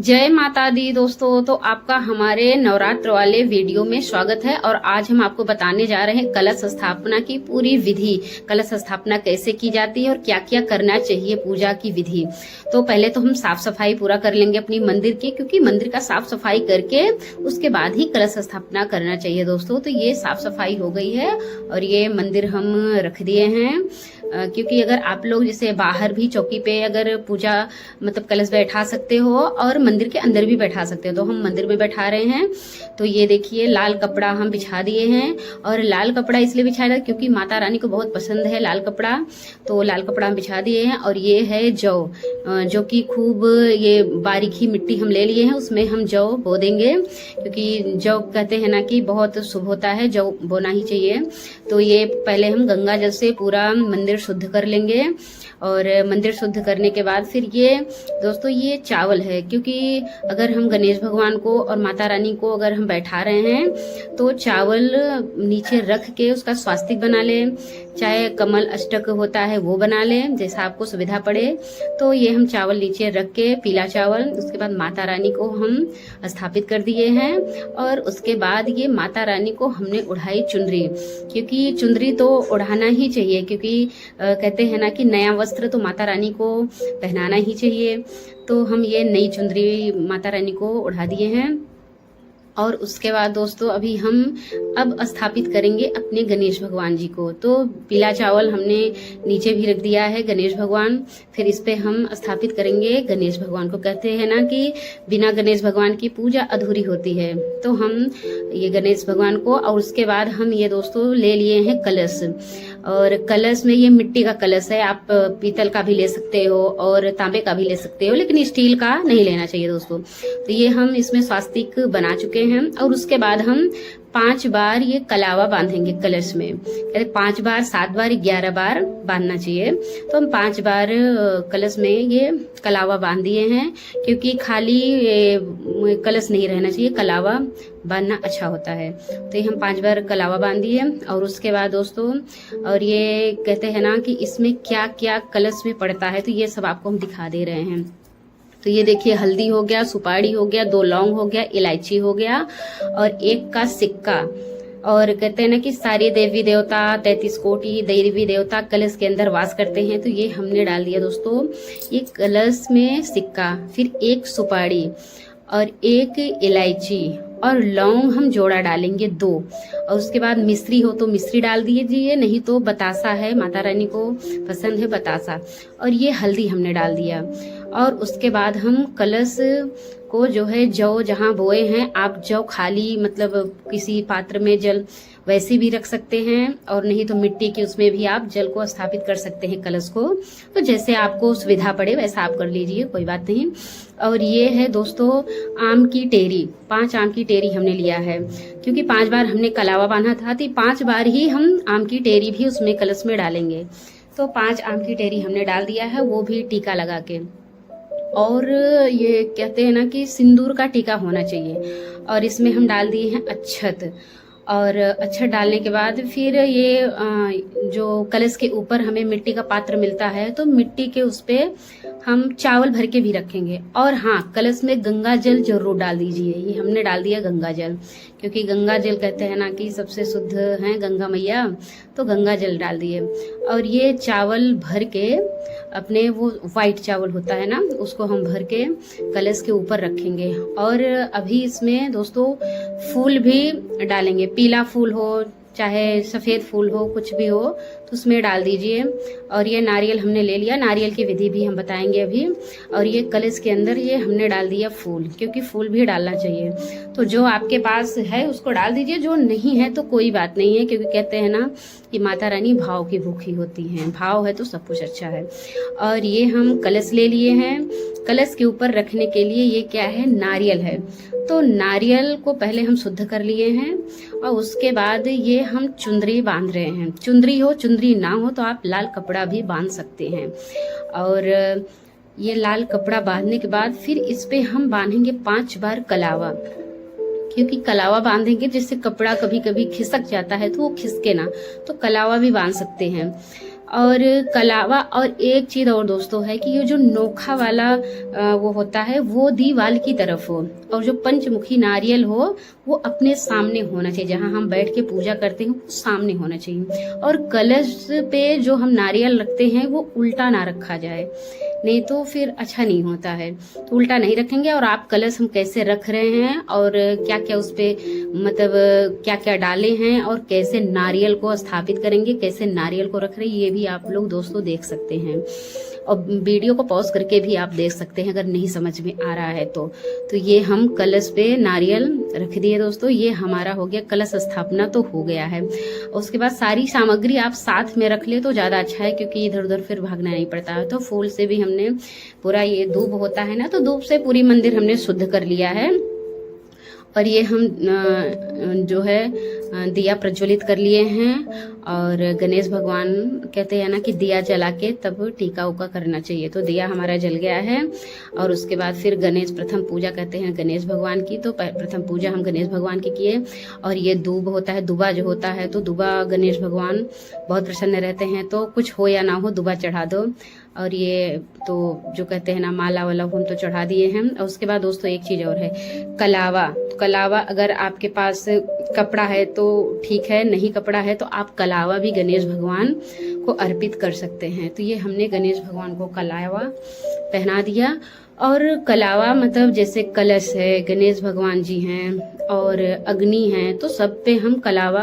जय माता दी दोस्तों। तो आपका हमारे नवरात्र वाले वीडियो में स्वागत है। और आज हम आपको बताने जा रहे हैं कलश स्थापना की पूरी विधि। कलश स्थापना कैसे की जाती है और क्या क्या करना चाहिए पूजा की विधि। तो पहले तो हम साफ सफाई पूरा कर लेंगे अपनी मंदिर की, क्योंकि मंदिर का साफ सफाई करके उसके बाद ही कलश स्थापना करना चाहिए दोस्तों। तो ये साफ सफाई हो गई है और ये मंदिर हम रख दिए हैं, क्योंकि अगर आप लोग जैसे बाहर भी चौकी पे अगर पूजा मतलब कलश बैठा सकते हो और मंदिर के अंदर भी बैठा सकते हो, तो हम मंदिर में बैठा रहे हैं। तो ये देखिए लाल कपड़ा हम बिछा दिए हैं। और लाल कपड़ा इसलिए बिछाया था क्योंकि माता रानी को बहुत पसंद है लाल कपड़ा, तो लाल कपड़ा हम बिछा दिए हैं। और ये है जौ, जो कि खूब ये बारीक ही मिट्टी हम ले लिए हैं, उसमें हम जौ बो देंगे, क्योंकि जौ कहते हैं ना कि बहुत शुभ होता है, जौ बोना ही चाहिए। तो ये पहले हम गंगा जल से पूरा मंदिर शुद्ध कर लेंगे। और मंदिर शुद्ध करने के बाद फिर ये दोस्तों ये चावल है, क्योंकि अगर हम गणेश भगवान को और माता रानी को अगर हम बैठा रहे हैं तो चावल नीचे रख के उसका स्वास्तिक बना ले, चाहे कमल अष्टक होता है वो बना ले, जैसा आपको सुविधा पड़े। तो ये हम चावल नीचे रख के पीला चावल, उसके बाद माता रानी को हम स्थापित कर दिए हैं। और उसके बाद ये माता रानी को हमने उड़ाई चुनरी, क्योंकि चुनरी तो उड़ाना ही चाहिए, क्योंकि कहते हैं ना कि नया वस्त्र तो माता रानी को पहनाना ही चाहिए। तो हम ये नई चुनरी माता रानी को उड़ा दिए हैं। और उसके बाद दोस्तों अभी हम अब स्थापित करेंगे अपने गणेश भगवान जी को। तो पीला चावल हमने नीचे भी रख दिया है गणेश भगवान, फिर इस पे हम स्थापित करेंगे गणेश भगवान को। कहते हैं ना कि बिना गणेश भगवान की पूजा अधूरी होती है, तो हम ये गणेश भगवान को। और उसके बाद हम ये दोस्तों ले लिए हैं कलश। और कलश में ये मिट्टी का कलश है, आप पीतल का भी ले सकते हो और तांबे का भी ले सकते हो, लेकिन स्टील का नहीं लेना चाहिए दोस्तों। तो ये हम इसमें स्वास्तिक बना चुके हैं। और उसके बाद हम 5 बार ये कलावा बांधेंगे कलश में। कहते 5 बार 7 बार 11 बार बांधना चाहिए। तो हम 5 बार कलश में ये कलावा बांध दिए हैं, क्योंकि खाली कलश नहीं रहना चाहिए, कलावा बांधना अच्छा होता है। तो ये हम 5 बार कलावा बांध दिए। और उसके बाद दोस्तों और ये कहते हैं ना कि इसमें क्या क्या कलश में पड़ता है, तो ये सब आपको हम दिखा दे रहे हैं। तो ये देखिए हल्दी हो गया, सुपारी हो गया, 2 लौंग हो गया, इलायची हो गया और 1 का सिक्का। और कहते हैं ना कि सारे देवी देवता 33 कोटि देवी देवता कलश के अंदर वास करते हैं, तो ये हमने डाल दिया दोस्तों। ये कलश में सिक्का, फिर 1 सुपारी और 1 इलायची और लौंग हम जोड़ा डालेंगे 2। और उसके बाद मिश्री हो तो मिश्री डाल दीजिए, नहीं तो बतासा है, माता रानी को पसंद है बतासा। और ये हल्दी हमने डाल दिया। और उसके बाद हम कलश को जो है जौ जहाँ बोए हैं, आप जौ खाली मतलब किसी पात्र में जल वैसे भी रख सकते हैं, और नहीं तो मिट्टी की उसमें भी आप जल को स्थापित कर सकते हैं कलश को। तो जैसे आपको सुविधा पड़े वैसा आप कर लीजिए, कोई बात नहीं। और ये है दोस्तों आम की टेरी, 5 आम की टेरी हमने लिया है, क्योंकि 5 बार हमने कलावा बांधा था, तो 5 बार ही हम आम की टेरी भी उसमें कलश में डालेंगे। तो 5 आम की टेरी हमने डाल दिया है, वो भी टीका लगा के। और ये कहते हैं ना कि सिंदूर का टीका होना चाहिए। और इसमें हम डाल दिए हैं अक्षत। और अक्षत डालने के बाद फिर ये जो कलश के ऊपर हमें मिट्टी का पात्र मिलता है, तो मिट्टी के उस पे हम चावल भर के भी रखेंगे। और हाँ, कलश में गंगा जल जरूर डाल दीजिए। ये हमने डाल दिया गंगा जल, क्योंकि गंगा जल कहते हैं ना कि सबसे शुद्ध है गंगा मैया, तो गंगा जल डाल दिए। और ये चावल भर के अपने वो व्हाइट चावल होता है ना, उसको हम भर के कलश के ऊपर रखेंगे। और अभी इसमें दोस्तों फूल भी डालेंगे, पीला फूल हो चाहे सफेद फूल हो, कुछ भी हो तो उसमें डाल दीजिए। और ये नारियल हमने ले लिया, नारियल की विधि भी हम बताएंगे अभी। और ये कलश के अंदर ये हमने डाल दिया फूल, क्योंकि फूल भी डालना चाहिए। तो जो आपके पास है उसको डाल दीजिए, जो नहीं है तो कोई बात नहीं है, क्योंकि कहते हैं ना कि माता रानी भाव की भूखी होती हैं, भाव है तो सब कुछ अच्छा है। और ये हम कलश ले लिए हैं। कलश के ऊपर रखने के लिए ये क्या है, नारियल है। तो नारियल को पहले हम शुद्ध कर लिए हैं। और उसके बाद ये हम चुंदरी बांध रहे हैं। चुंदरी हो चुंदरी ना हो तो आप लाल कपड़ा भी बांध सकते हैं। और ये लाल कपड़ा बांधने के बाद फिर इस पे हम बांधेंगे 5 बार कलावा, क्योंकि कलावा बांधेंगे जिससे कपड़ा कभी कभी खिसक जाता है तो वो खिसके ना, तो कलावा भी बांध सकते हैं। और कलावा। और एक चीज और दोस्तों है कि ये जो नोखा वाला वो होता है वो दीवाल की तरफ हो, और जो पंचमुखी नारियल हो वो अपने सामने होना चाहिए, जहां हम बैठ के पूजा करते हैं वो सामने होना चाहिए। और कलश पे जो हम नारियल रखते हैं वो उल्टा ना रखा जाए, नहीं तो फिर अच्छा नहीं होता है। तो उल्टा नहीं रखेंगे। और आप कलश हम कैसे रख रहे हैं और क्या क्या उस पे मतलब क्या क्या डाले हैं और कैसे नारियल को स्थापित करेंगे, कैसे नारियल को रख रहे हैं, ये भी आप लोग दोस्तों देख सकते हैं। और वीडियो को पॉज करके भी आप देख सकते हैं अगर नहीं समझ में आ रहा है तो ये हम कलश पे नारियल रख दिए दोस्तों। ये हमारा हो गया, कलश स्थापना तो हो गया है। उसके बाद सारी सामग्री आप साथ में रख ले तो ज्यादा अच्छा है, क्योंकि इधर उधर फिर भागना नहीं पड़ता है। तो फूल से भी हमने पूरा, ये दूब होता है ना, तो दूब से पूरी मंदिर हमने शुद्ध कर लिया है। और ये हम जो है दिया प्रज्वलित कर लिए हैं। और गणेश भगवान कहते हैं ना कि दिया जला के तब टीका उका करना चाहिए, तो दिया हमारा जल गया है। और उसके बाद फिर गणेश प्रथम पूजा कहते हैं गणेश भगवान की, तो प्रथम पूजा हम गणेश भगवान की किए। और ये दूब होता है, दुबा जो होता है, तो दुबा गणेश भगवान बहुत प्रसन्न रहते हैं, तो कुछ हो या ना हो दुबा चढ़ा दो। और ये तो जो कहते हैं ना माला वाला हम तो चढ़ा दिए हैं। और उसके बाद दोस्तों एक चीज और है, कलावा। तो कलावा अगर आपके पास कपड़ा है तो ठीक है, नहीं कपड़ा है तो आप कलावा भी गणेश भगवान को अर्पित कर सकते हैं। तो ये हमने गणेश भगवान को कलावा पहना दिया। और कलावा मतलब जैसे कलश है, गणेश भगवान जी हैं और अग्नि है, तो सब पे हम कलावा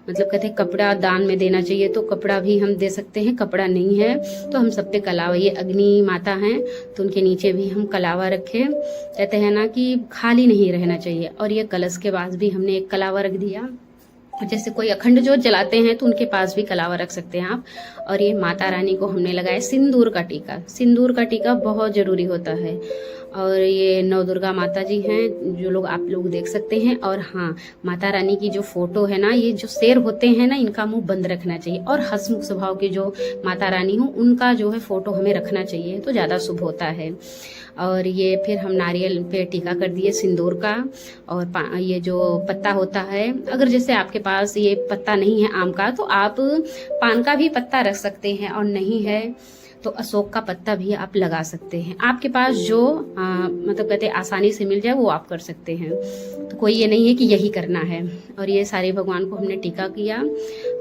मतलब कहते हैं कपड़ा दान में देना चाहिए, तो कपड़ा भी हम दे सकते हैं। कपड़ा नहीं है तो हम सब पे कलावा, ये अग्नि माता हैं तो उनके नीचे भी हम कलावा रखे। कहते हैं ना कि खाली नहीं रहना चाहिए। और ये कलश के पास भी हमने एक कलावा रख दिया। जैसे कोई अखंड जोत जलाते हैं तो उनके पास भी कलावा रख सकते हैं आप। और ये माता रानी को हमने लगाया सिंदूर का टीका। सिंदूर का टीका बहुत जरूरी होता है। और ये नव दुर्गा माता जी हैं जो लोग आप लोग देख सकते हैं। और हाँ, माता रानी की जो फोटो है ना, ये जो शेर होते हैं ना, इनका मुंह बंद रखना चाहिए। और हंसमुख स्वभाव की जो माता रानी हो उनका जो है फोटो हमें रखना चाहिए, तो ज्यादा शुभ होता है। और ये फिर हम नारियल पे टीका कर दिए सिंदूर का। और ये जो पत्ता होता है, अगर जैसे आपके पास ये पत्ता नहीं है आम का तो आप पान का भी पत्ता रख सकते हैं, और नहीं है तो अशोक का पत्ता भी आप लगा सकते हैं। आपके पास जो मतलब कहते हैं आसानी से मिल जाए वो आप कर सकते हैं। तो कोई ये नहीं है कि यही करना है। और ये सारे भगवान को हमने टीका किया।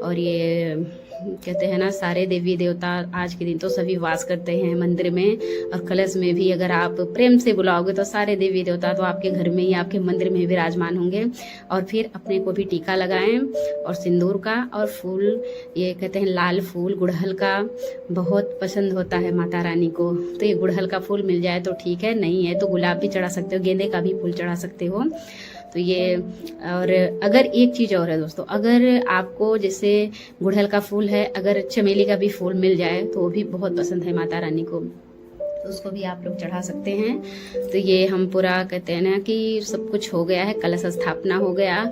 और ये कहते हैं ना सारे देवी देवता आज के दिन तो सभी वास करते हैं मंदिर में, और कलश में भी अगर आप प्रेम से बुलाओगे तो सारे देवी देवता तो आपके घर में ही, आपके मंदिर में विराजमान होंगे। और फिर अपने को भी टीका लगाएं और सिंदूर का। और फूल, ये कहते हैं लाल फूल गुड़हल का बहुत पसंद होता है माता रानी को, तो ये गुड़हल का फूल मिल जाए तो ठीक है, नहीं है तो गुलाब भी चढ़ा सकते हो, गेंदे का भी फूल चढ़ा सकते हो। तो ये, और अगर एक चीज और है दोस्तों, अगर आपको जैसे गुड़हल का फूल है, अगर चमेली का भी फूल मिल जाए तो वो भी बहुत पसंद है माता रानी को, तो उसको भी आप लोग चढ़ा सकते हैं। तो ये हम पूरा कहते हैं ना कि सब कुछ हो गया है, कलश स्थापना हो गया।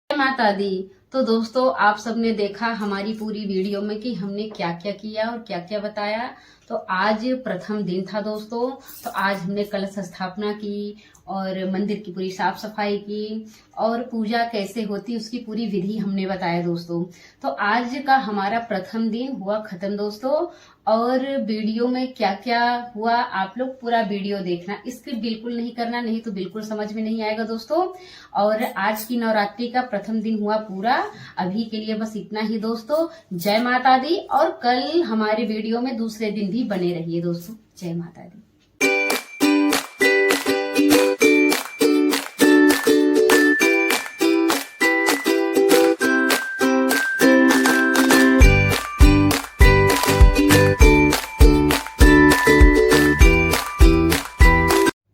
माता दी। तो दोस्तों आप सबने देखा हमारी पूरी वीडियो में कि हमने क्या क्या किया और क्या क्या बताया। तो आज प्रथम दिन था दोस्तों, तो आज हमने कलश स्थापना की और मंदिर की पूरी साफ सफाई की और पूजा कैसे होती उसकी पूरी विधि हमने बताया दोस्तों। तो आज का हमारा प्रथम दिन हुआ खत्म दोस्तों। और वीडियो में क्या क्या हुआ आप लोग पूरा वीडियो देखना, स्किप बिल्कुल नहीं करना, नहीं तो बिल्कुल समझ में नहीं आएगा दोस्तों। और आज की नवरात्रि का प्रथम दिन हुआ पूरा। अभी के लिए बस इतना ही दोस्तों। जय माता दी। और कल हमारे वीडियो में दूसरे दिन भी बने रहिए दोस्तों। जय माता दी।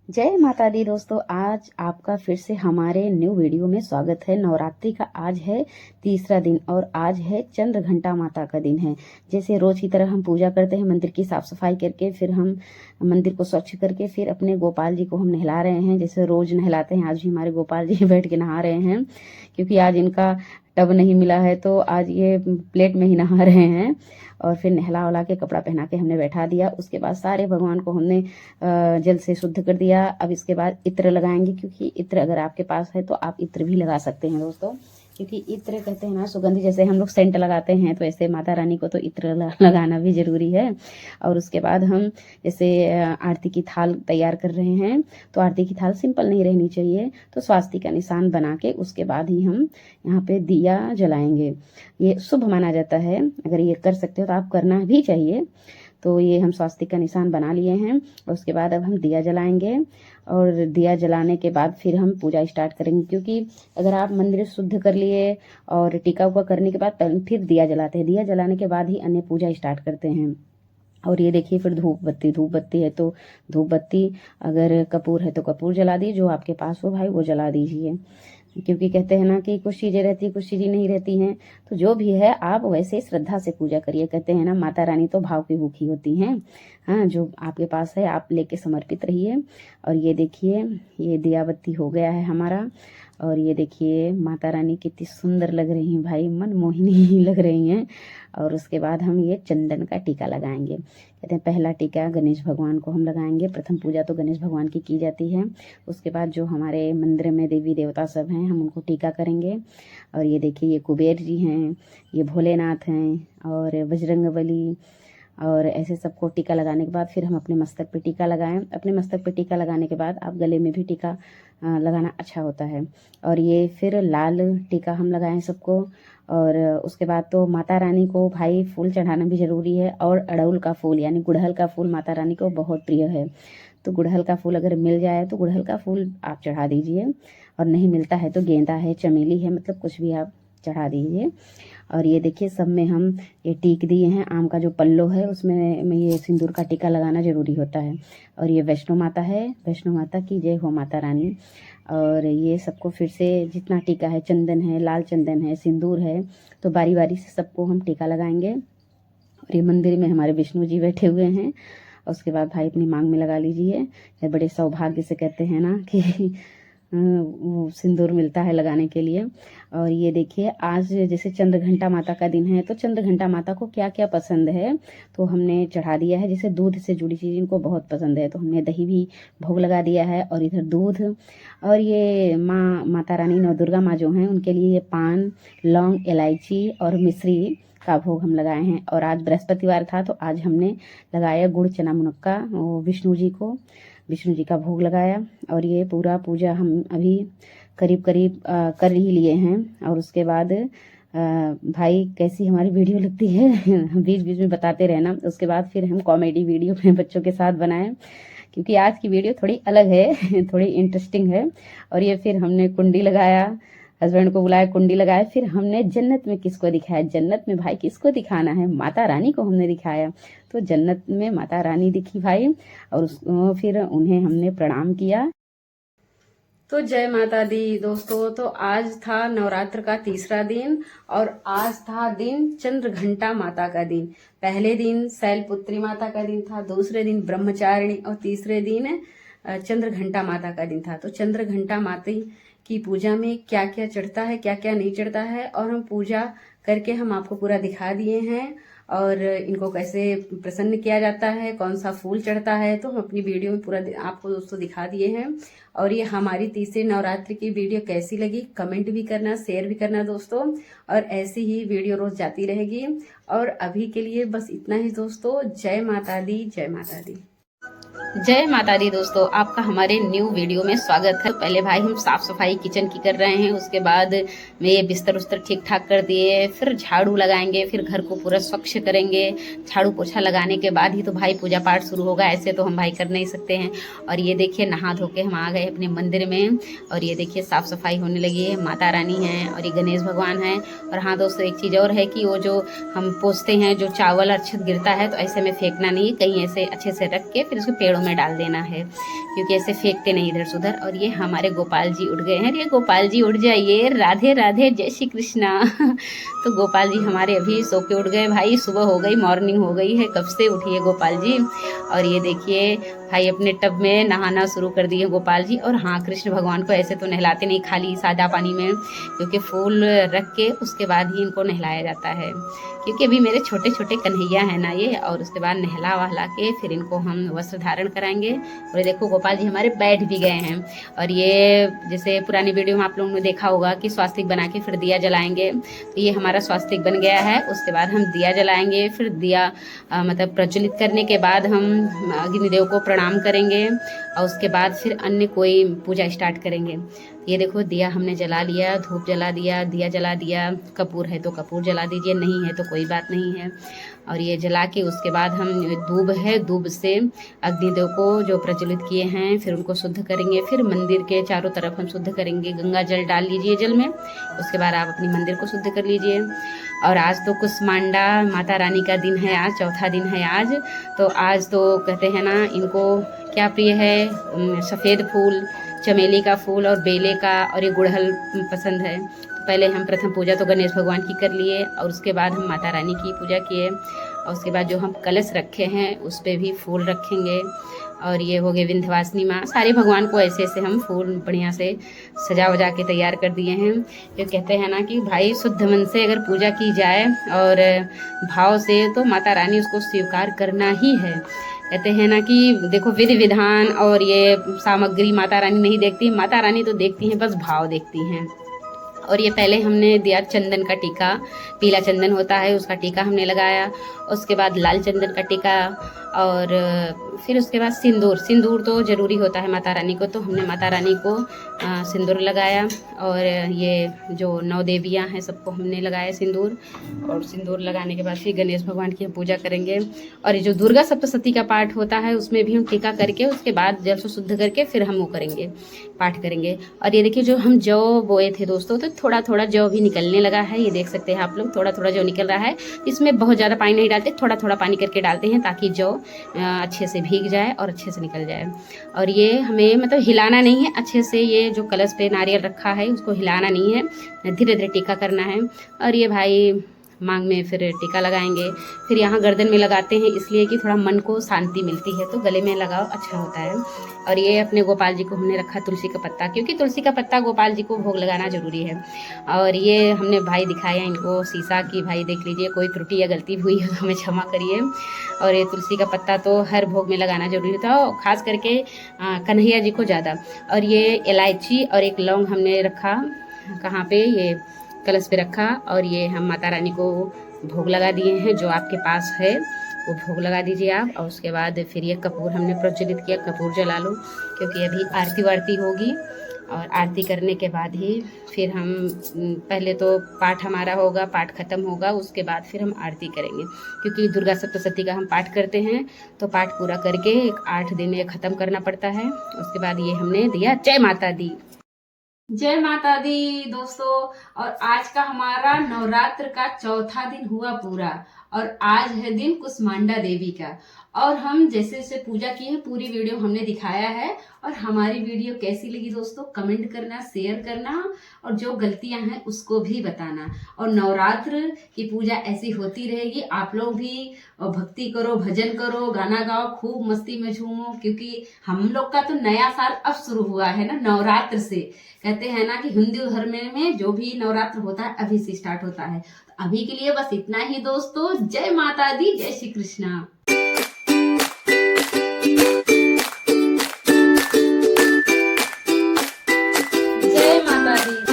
जय माता दी दोस्तों। आज आपका फिर से हमारे न्यू वीडियो में स्वागत है। नवरात्रि का आज है तीसरा दिन और आज है चंद्र घंटा माता का दिन है। जैसे रोज की तरह हम पूजा करते हैं, मंदिर की साफ सफाई करके फिर हम मंदिर को स्वच्छ करके फिर अपने गोपाल जी को हम नहला रहे हैं, जैसे रोज नहलाते हैं। आज भी हमारे गोपाल जी बैठ के नहा रहे हैं, क्योंकि आज इनका टब नहीं मिला है तो आज ये प्लेट में ही नहा रहे हैं। और फिर नहला उला के कपड़ा पहना के हमने बैठा दिया। उसके बाद सारे भगवान को हमने जल से शुद्ध कर दिया। अब इसके बाद इत्र लगाएंगे, क्योंकि इत्र अगर आपके पास है तो आप इत्र भी लगा सकते हैं दोस्तों। क्योंकि इत्र कहते हैं ना सुगंध, जैसे हम लोग सेंट लगाते हैं तो ऐसे माता रानी को तो इत्र लगाना भी जरूरी है। और उसके बाद हम जैसे आरती की थाल तैयार कर रहे हैं, तो आरती की थाल सिंपल नहीं रहनी चाहिए, तो स्वास्तिक का निशान बना के उसके बाद ही हम यहाँ पे दिया जलाएंगे। ये शुभ माना जाता है, अगर ये कर सकते हो तो आप करना भी चाहिए। तो ये हम स्वास्तिक का निशान बना लिए हैं। उसके बाद अब हम दिया जलाएंगे, और दिया जलाने के बाद फिर हम पूजा स्टार्ट करेंगे। क्योंकि अगर आप मंदिर शुद्ध कर लिए और टीका उका करने के बाद फिर दिया जलाते हैं, दिया जलाने के बाद ही अन्य पूजा स्टार्ट करते हैं। और ये देखिए फिर धूप बत्ती है तो धूप बत्ती, अगर कपूर है तो कपूर जला दीजिए, जो आपके पास हो भाई वो जला दीजिए। क्योंकि कहते हैं ना कि कुछ चीज़ें रहती हैं कुछ चीज़ें नहीं रहती हैं, तो जो भी है आप वैसे श्रद्धा से पूजा करिए। कहते हैं ना माता रानी तो भाव की भूखी होती हैं। हाँ, जो आपके पास है आप लेके समर्पित रहिए। और ये देखिए ये दिया बत्ती हो गया है हमारा। और ये देखिए माता रानी कितनी सुंदर लग रही हैं भाई, मनमोहिनी लग रही हैं। और उसके बाद हम ये चंदन का टीका लगाएंगे। कहते हैं पहला टीका गणेश भगवान को हम लगाएंगे, प्रथम पूजा तो गणेश भगवान की जाती है। उसके बाद जो हमारे मंदिर में देवी देवता सब हैं हम उनको टीका करेंगे। और ये देखिए ये कुबेर जी हैं, ये भोलेनाथ हैं और बजरंगबली, और ऐसे सबको टीका लगाने के बाद फिर हम अपने मस्तक पे टीका लगाएं। अपने मस्तक पे टीका लगाने के बाद आप गले में भी टीका लगाना अच्छा होता है। और ये फिर लाल टीका हम लगाएं सबको। और उसके बाद तो माता रानी को भाई फूल चढ़ाना भी ज़रूरी है। और अड़हुल का फूल यानी गुड़हल का फूल माता रानी को बहुत प्रिय है, तो गुड़हल का फूल अगर मिल जाए तो गुड़हल का फूल आप चढ़ा दीजिए। और नहीं मिलता है तो गेंदा है, चमेली है, मतलब कुछ भी आप चढ़ा दीजिए। और ये देखिए सब में हम ये टीक दिए हैं। आम का जो पल्लो है उसमें ये सिंदूर का टीका लगाना जरूरी होता है। और ये वैष्णो माता है, वैष्णो माता की जय हो माता रानी। और ये सबको फिर से जितना टीका है, चंदन है, लाल चंदन है, सिंदूर है, तो बारी बारी से सबको हम टीका लगाएंगे। और ये मंदिर में हमारे विष्णु जी बैठे हुए हैं। उसके बाद भाई अपनी मांग में लगा लीजिए। बड़े सौभाग्य से कहते हैं ना कि वो सिंदूर मिलता है लगाने के लिए। और ये देखिए आज जैसे चंद्र घंटा माता का दिन है, तो चंद्र घंटा माता को क्या क्या पसंद है तो हमने चढ़ा दिया है। जैसे दूध से जुड़ी चीज़ इनको बहुत पसंद है, तो हमने दही भी भोग लगा दिया है। और इधर दूध, और ये माता रानी नौ दुर्गा माँ जो हैं उनके लिए ये पान, लौंग, इलायची और मिश्री का भोग हम लगाए हैं। और आज बृहस्पतिवार था तो आज हमने लगाया गुड़ चना मुनक्का विष्णु जी का भोग लगाया। और ये पूरा पूजा हम अभी करीब कर ही लिए हैं। और उसके बाद भाई कैसी हमारी वीडियो लगती है बीच बीच में बताते रहना। उसके बाद फिर हम कॉमेडी वीडियो अपने बच्चों के साथ बनाएं, क्योंकि आज की वीडियो थोड़ी अलग है थोड़ी इंटरेस्टिंग है। और ये फिर हमने कुंडी लगाया, हस्बैंड को बुलाया, कुंडी लगाया। फिर हमने जन्नत में किसको दिखाया, जन्नत में भाई किसको दिखाना है, माता रानी को हमने दिखाया। तो जन्नत में माता रानी दिखी भाई। और फिर उन्हें हमने प्रणाम किया। तो जय माता दी दोस्तों। तो आज था नवरात्र का तीसरा दिन, और आज था दिन चंद्र घंटा माता का दिन। पहले दिन शैलपुत्री माता का दिन था, दूसरे दिन ब्रह्मचारिणी, और तीसरे दिन चंद्र घंटा माता का दिन था। तो चंद्र घंटा माता की पूजा में क्या क्या चढ़ता है, क्या क्या नहीं चढ़ता है, और हम पूजा करके हम आपको पूरा दिखा दिए हैं। और इनको कैसे प्रसन्न किया जाता है, कौन सा फूल चढ़ता है, तो हम अपनी वीडियो में पूरा आपको दोस्तों दिखा दिए हैं। और ये हमारी तीसरे नवरात्रि की वीडियो कैसी लगी कमेंट भी करना, शेयर भी करना दोस्तों। और ऐसी ही वीडियो रोज जाती रहेगी। और अभी के लिए बस इतना ही दोस्तों। जय माता दी, जय माता दी। जय माता दी दोस्तों, आपका हमारे न्यू वीडियो में स्वागत है। पहले भाई हम साफ सफाई किचन की कर रहे हैं, उसके बाद में ये बिस्तर उस्तर ठीक ठाक कर दिए, फिर झाड़ू लगाएंगे, फिर घर को पूरा स्वच्छ करेंगे। झाड़ू पोछा लगाने के बाद ही तो भाई पूजा पाठ शुरू होगा, ऐसे तो हम भाई कर नहीं सकते हैं। और ये देखिए नहा धो के हम आ गए अपने मंदिर में। और ये देखिए साफ सफाई होने लगी है, माता रानी है और ये गणेश भगवान है। और हाँ दोस्तों एक चीज़ और है कि वो जो हम पोछते हैं, जो चावल अक्षत गिरता है तो ऐसे में फेंकना नहीं, कहीं ऐसे अच्छे से रख के फिर उसको पेड़ों में डाल देना है, क्योंकि ऐसे फेंकते नहीं इधर से उधर। और ये हमारे गोपाल जी उठ गए हैं। ये गोपाल जी उठ जाइए, राधे राधे, जय श्री कृष्णा। तो गोपाल जी हमारे अभी सो के उठ गए भाई, सुबह हो गई, मॉर्निंग हो गई है, कब से उठिए गोपाल जी। और ये देखिए भाई अपने टब में नहाना शुरू कर दिए गोपाल जी। और हाँ कृष्ण भगवान को ऐसे तो नहलाते नहीं, खाली सादा पानी में, क्योंकि फूल रख के उसके बाद ही इनको नहलाया जाता है, क्योंकि अभी मेरे छोटे छोटे कन्हैया है ना ये। और उसके बाद नहला वहला के फिर इनको हम वस्त्र धारण कराएंगे। और ये देखो गोपाल जी हमारे बैठ भी गए हैं। और ये जैसे पुरानी वीडियो में आप लोगों ने देखा होगा कि स्वास्तिक बना के फिर दिया जलाएंगे, तो ये हमारा स्वास्तिक बन गया है। उसके बाद हम दिया जलाएंगे, फिर दिया मतलब प्रज्वलित करने के बाद हम अग्निदेव को प्रणाम करेंगे और उसके बाद फिर अन्य कोई पूजा स्टार्ट करेंगे। ये देखो दिया हमने जला लिया, धूप जला दिया, दिया जला दिया, कपूर है तो कपूर जला दीजिए, नहीं है तो कोई बात नहीं है। और ये जला के उसके बाद हम दूब है, दूब से अग्निदेव को जो प्रज्वलित किए हैं फिर उनको शुद्ध करेंगे। फिर मंदिर के चारों तरफ हम शुद्ध करेंगे, गंगा जल डाल लीजिए जल में, उसके बाद आप अपनी मंदिर को शुद्ध कर लीजिए। और आज तो कुसमांडा माता रानी का दिन है, आज चौथा दिन है आज। तो आज तो कहते हैं ना इनको क्या प्रिय है, सफ़ेद फूल, चमेली का फूल और बेले का, और ये गुड़हल पसंद है। तो पहले हम प्रथम पूजा तो गणेश भगवान की कर लिए और उसके बाद हम माता रानी की पूजा किए। और उसके बाद जो हम कलश रखे हैं उस पर भी फूल रखेंगे। और ये हो गए विंध्यवासिनी माँ, सारे भगवान को ऐसे ऐसे हम फूल बढ़िया से सजा वजा के तैयार कर दिए हैं। जो कहते हैं ना कि भाई शुद्ध मन से अगर पूजा की जाए और भाव से, तो माता रानी उसको स्वीकार करना ही है। कहते हैं ना कि देखो विधि विधान और ये सामग्री माता रानी नहीं देखती, माता रानी तो देखती हैं, बस भाव देखती हैं। और ये पहले हमने दिया चंदन का टीका, पीला चंदन होता है उसका टीका हमने लगाया। उसके बाद लाल चंदन का टीका, और फिर उसके बाद सिंदूर, सिंदूर तो ज़रूरी होता है माता रानी को, तो हमने माता रानी को सिंदूर लगाया। और ये जो 9 देवियाँ हैं सबको हमने लगाया सिंदूर। और सिंदूर लगाने के बाद फिर गणेश भगवान की हम पूजा करेंगे। और ये जो दुर्गा सप्तशती का पाठ होता है उसमें भी हम टीका करके उसके बाद जल से शुद्ध करके फिर हम वो करेंगे, पाठ करेंगे। और ये देखिए जो हम जौ बोए थे दोस्तों, तो थोड़ा थोड़ा जौ भी निकलने लगा है, ये देख सकते हैं आप लोग, थोड़ा थोड़ा जौ निकल रहा है। इसमें बहुत ज़्यादा पानी नहीं डालते, थोड़ा थोड़ा पानी करके डालते हैं ताकि जौ अच्छे से भीग जाए और अच्छे से निकल जाए। और ये हमें मतलब हिलाना नहीं है, अच्छे से ये जो कलश पे नारियल रखा है उसको हिलाना नहीं है, धीरे धीरे टीका करना है। और ये भाई मांग में फिर टीका लगाएंगे, फिर यहाँ गर्दन में लगाते हैं इसलिए कि थोड़ा मन को शांति मिलती है, तो गले में लगाओ अच्छा होता है। और ये अपने गोपाल जी को हमने रखा तुलसी का पत्ता, क्योंकि तुलसी का पत्ता गोपाल जी को भोग लगाना जरूरी है। और ये हमने भाई दिखाया इनको शीशा की, भाई देख लीजिए कोई त्रुटि या गलती हुई है तो हमें क्षमा करिए। और ये तुलसी का पत्ता तो हर भोग में लगाना जरूरी था, खास करके कन्हैया जी को ज़्यादा। और ये इलायची और एक लौंग हमने रखा, कहाँ पे, ये कलश पे रखा। और ये हम माता रानी को भोग लगा दिए हैं, जो आपके पास है वो भोग लगा दीजिए आप। और उसके बाद फिर ये कपूर हमने प्रज्वलित किया, कपूर जला लो, क्योंकि अभी आरती वारती होगी। और आरती करने के बाद ही फिर हम पहले तो पाठ हमारा होगा, पाठ खत्म होगा, उसके बाद फिर हम आरती करेंगे, क्योंकि दुर्गा सप्तशती का हम पाठ करते हैं तो पाठ पूरा करके 8 दिन में ख़त्म करना पड़ता है। उसके बाद ये हमने दिया। जय माता दी, जय माता दी दोस्तों। और आज का हमारा नवरात्र का चौथा दिन हुआ पूरा, और आज है दिन कुसमांडा देवी का। और हम जैसे जैसे पूजा की है पूरी वीडियो हमने दिखाया है। और हमारी वीडियो कैसी लगी दोस्तों कमेंट करना, शेयर करना, और जो गलतियां हैं उसको भी बताना। और नवरात्र की पूजा ऐसी होती रहेगी, आप लोग भी भक्ति करो, भजन करो, गाना गाओ, खूब मस्ती में झूमो, क्योंकि हम लोग का तो नया साल अब शुरू हुआ है ना नवरात्र से। कहते हैं ना कि हिंदू धर्म में जो भी नवरात्र होता है अभी से स्टार्ट होता है। तो अभी के लिए बस इतना ही दोस्तों। जय माता दी, जय श्री कृष्णा। जय माता दी।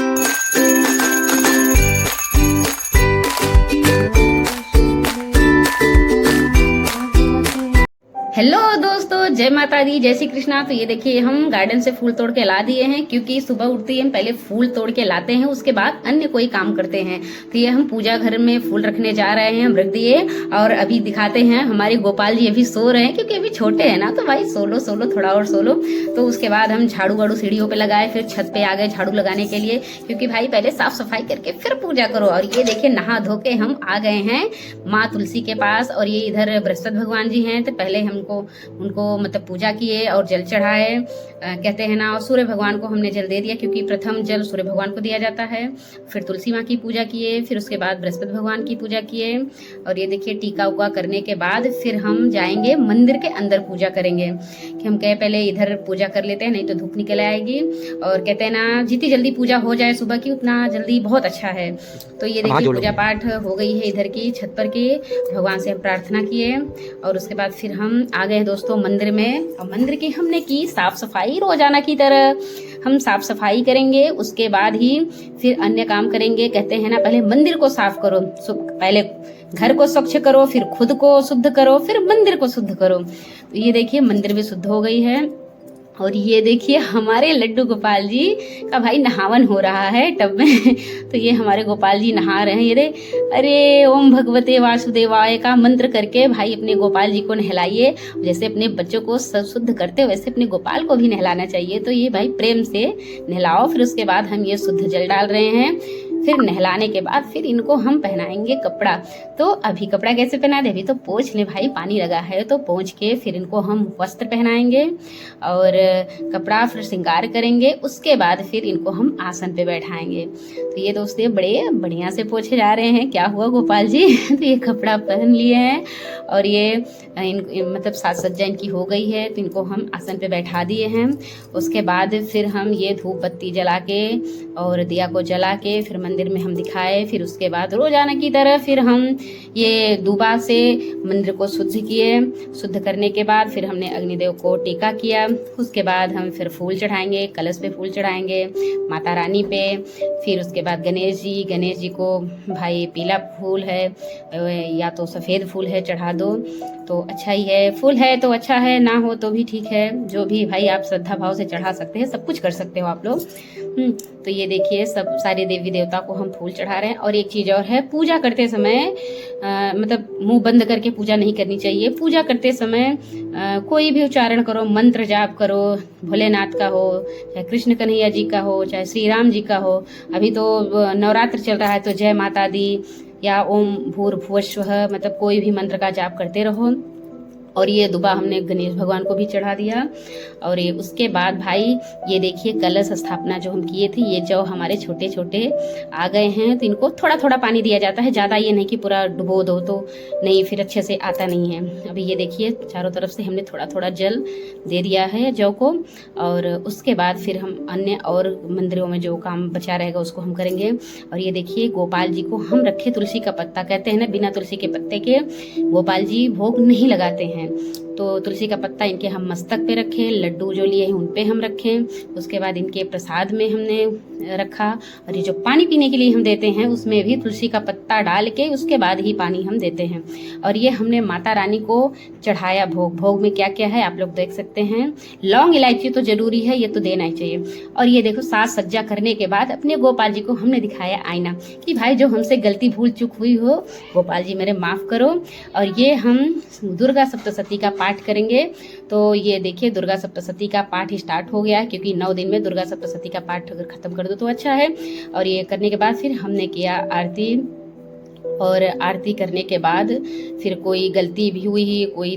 हेलो दोस्तों, जय माता दी, जय श्री कृष्णा। तो ये देखिए हम गार्डन से फूल तोड़ के ला दिए हैं, क्योंकि सुबह उठते ही हम पहले फूल तोड़ के लाते हैं, उसके बाद अन्य कोई काम करते हैं। तो ये हम पूजा घर में फूल रखने जा रहे हैं, हम रख दिए। और अभी दिखाते हैं हमारे गोपाल जी अभी सो रहे हैं, क्योंकि अभी छोटे हैं ना, तो भाई सोलो थोड़ा और सोलो। तो उसके बाद हम झाड़ू वाड़ू सीढ़ियों पे लगाए, फिर छत पे आ गए झाड़ू लगाने के लिए, क्योंकि भाई पहले साफ सफाई करके फिर पूजा करो। और ये देखिए नहा धो के हम आ गए हैं माँ तुलसी के पास। और ये इधर बृहस्पति भगवान जी हैं, तो पहले उनको मतलब पूजा किए और जल चढ़ाए, कहते हैं ना। और सूर्य भगवान को हमने जल दे दिया, क्योंकि प्रथम जल सूर्य भगवान को दिया जाता है। फिर तुलसी माँ की पूजा किए, फिर उसके बाद बृहस्पति भगवान की पूजा किए। और ये देखिए टीका उका करने के बाद फिर हम जाएंगे मंदिर के अंदर पूजा करेंगे, कि हम कहे पहले इधर पूजा कर लेते हैं, नहीं तो धूप निकल आएगी। और कहते हैं ना जितनी जल्दी पूजा हो जाए सुबह की उतना जल्दी बहुत अच्छा है। तो ये देखिए पूजा पाठ हो गई है इधर की छत पर की, भगवान से हम प्रार्थना किए। और उसके बाद फिर हम आ गए दोस्तों मंदिर में, और मंदिर की हमने की साफ सफाई रोजाना की तरह। हम साफ सफाई करेंगे, उसके बाद ही फिर अन्य काम करेंगे। कहते हैं ना, पहले मंदिर को साफ करो, पहले घर को स्वच्छ करो, फिर खुद को शुद्ध करो, फिर मंदिर को शुद्ध करो। तो ये देखिए मंदिर भी शुद्ध हो गई है। और ये देखिए हमारे लड्डू गोपाल जी का भाई नहावन हो रहा है टब में। तो ये हमारे गोपाल जी नहा रहे हैं। ये अरे ओम भगवते वासुदेवाय का मंत्र करके भाई अपने गोपाल जी को नहलाइए। जैसे अपने बच्चों को शुद्ध करते वैसे अपने गोपाल को भी नहलाना चाहिए। तो ये भाई प्रेम से नहलाओ। फिर उसके बाद हम ये शुद्ध जल डाल रहे हैं। फिर नहलाने के बाद फिर इनको हम पहनाएंगे कपड़ा। तो अभी कपड़ा कैसे पहना दे, अभी तो पोंछ ले भाई, पानी लगा है तो पोंछ के फिर इनको हम वस्त्र पहनाएंगे और कपड़ा फिर श्रृंगार करेंगे। उसके बाद फिर इनको हम आसन पे बैठाएंगे। तो ये दोस्तों बड़े बढ़िया से पोछे जा रहे हैं। क्या हुआ गोपाल जी? तो ये कपड़ा पहन लिए हैं और ये मतलब साज सज्जा इनकी हो गई है। तो इनको हम आसन पे बैठा दिए हैं। उसके बाद फिर हम ये धूप बत्ती जला के और दिया को जला के फिर मंदिर में हम दिखाए। फिर उसके बाद रोजाना की तरह फिर हम ये दूबा से मंदिर को शुद्ध किए। शुद्ध करने के बाद फिर हमने अग्निदेव को टीका किया। उसके बाद हम फिर फूल चढ़ाएंगे, कलश पे फूल चढ़ाएंगे, माता रानी पे। फिर उसके बाद गणेश जी को भाई पीला फूल है या तो सफ़ेद फूल है चढ़ा दो तो अच्छा ही है। फूल है तो अच्छा है, ना हो तो भी ठीक है। जो भी भाई आप श्रद्धा भाव से चढ़ा सकते हैं, सब कुछ कर सकते हो आप लोग। तो ये देखिए सब सारे देवी देवता को हम फूल चढ़ा रहे हैं। और एक चीज़ और है, पूजा करते समय मतलब मुंह बंद करके पूजा नहीं करनी चाहिए। पूजा करते समय कोई भी उच्चारण करो, मंत्र जाप करो, भोलेनाथ का हो, चाहे कृष्ण कन्हैया जी का हो, चाहे श्री राम जी का हो। अभी तो नवरात्र चल रहा है तो जय माता दी या ओम भूर्भुवस्वः, मतलब कोई भी मंत्र का जाप करते रहो। और ये दुबा हमने गणेश भगवान को भी चढ़ा दिया। और ये उसके बाद भाई ये देखिए कलश स्थापना जो हम किए थे, ये जो हमारे छोटे छोटे आ गए हैं तो इनको थोड़ा थोड़ा पानी दिया जाता है, ज़्यादा ये नहीं कि पूरा डुबो दो तो नहीं, फिर अच्छे से आता नहीं है। अभी ये देखिए चारों तरफ से हमने थोड़ा थोड़ा जल दे दिया है जौ को। और उसके बाद फिर हम अन्य और मंदिरों में जो काम बचा रहेगा उसको हम करेंगे। और ये देखिए गोपाल जी को हम रखे तुलसी का पत्ता। कहते हैं ना बिना तुलसी के पत्ते के गोपाल जी भोग नहीं लगाते हैं। तो तुलसी का पत्ता इनके हम मस्तक पे रखें, लड्डू जो लिए हैं उन पे हम रखें। उसके बाद इनके प्रसाद में हमने रखा। और ये जो पानी पीने के लिए हम देते हैं उसमें भी तुलसी का पत्ता डाल के उसके बाद ही पानी हम देते हैं। और ये हमने माता रानी को चढ़ाया भोग। भोग में क्या क्या है आप लोग देख सकते हैं। लौंग इलायची तो जरूरी है, ये तो देना ही चाहिए। और ये देखो साज सज्जा करने के बाद अपने गोपाल जी को हमने दिखाया आईना कि भाई जो हमसे गलती भूल चूक हुई हो गोपाल जी मेरे माफ करो। और ये हम दुर्गा सप्तशती का पाठ करेंगे। तो ये देखिए दुर्गा सप्तशती का पाठ स्टार्ट हो गया है, क्योंकि 9 दिन में दुर्गा सप्तशती का पाठ अगर खत्म कर दो तो अच्छा है। और ये करने के बाद फिर हमने किया आरती। और आरती करने के बाद फिर कोई गलती भी हुई, कोई